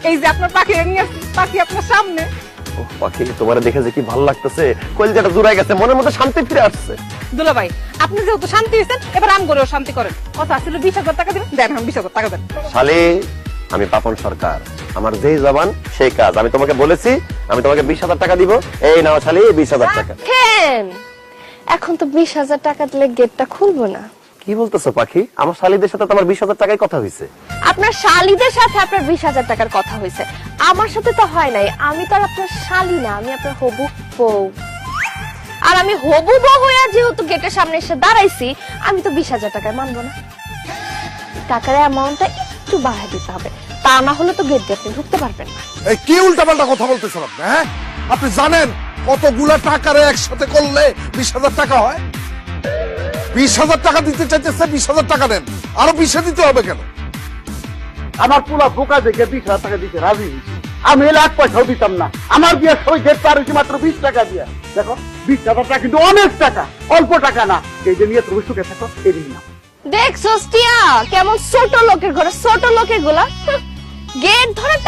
এই যে আপনার পাখি নিয়ে আসছি, পাখি আপনার সামনে। পাখি তোমার দেখে যে কি ভালো লাগতেছে, কলিজাটা জুড়াই গেছে, মনের মধ্যে শান্তি ফিরে আসছে। দুলাভাই আপনি যেহেতু শান্তি হয়েছেন, এবার আম করেও শান্তি করেন। কথা ছিল 20,000 টাকা দিবেন, দেন 20,000 টাকা দেন। শালি আমি পাপন সরকার, আমার যেই জবান সেই কাজ। আমি তোমাকে বলেছি আমি তোমাকে 20,000 টাকা দিব, এই নাও শালি 20,000 টাকা। এখন তো 20,000 টাকা দিলে গেটটা খুলবো না। কি বলতেছো পাখি? আমার শালিদের সাথে তো আমার 20,000 টাকায় কথা হয়েছে। আপনার শালিদের সাথে আপনার 20,000 টাকার কথা হয়েছে, আমার সাথে তো হয় নাই। আমি তো আর আপনার শালি না, আমি আপনার হবু বউ। আর আমি হবু বউ হয়ে যেহেতু গেটের সামনে এসে দাঁড়াইছি, আমি তো 20,000 টাকায় মানবো না। টাকার অ্যামাউন্টটা একটু বাড়ায় দিতে হবে, তা না হলে তো গেট দিয়ে আপনি ঢুকতে পারবেন না। এই কি উল্টাপাল্টা কথা বলতেছেন আপনি? হ্যাঁ, আপনি জানেন কতগুলা টাকারে একসাথে করলে 20,000 টাকা হয়? 20,000 টাকা দিতে চাইতেছে, 20,000 টাকা দেন, আরো 20 দিতে হবে কেন? আমার পুরা বোকা দেখে 20,000 টাকা দিতে রাজি হয়েছি। আমি 1 পয়সাও দিতাম না। আমার বিয়ের সময় গেট পার হয়েছি মাত্র 20 টাকা দিয়ে। দেখো 20,000 টাকা কিন্তু অনেক টাকা, অল্প টাকা না। এই যে নিয়ে তুমি সুখে থাকো, এই দিন না। দেখছস টিয়া কেমন ছোট লোকের ঘরে ছোট লোকের গুলা গেট ধরে টাকা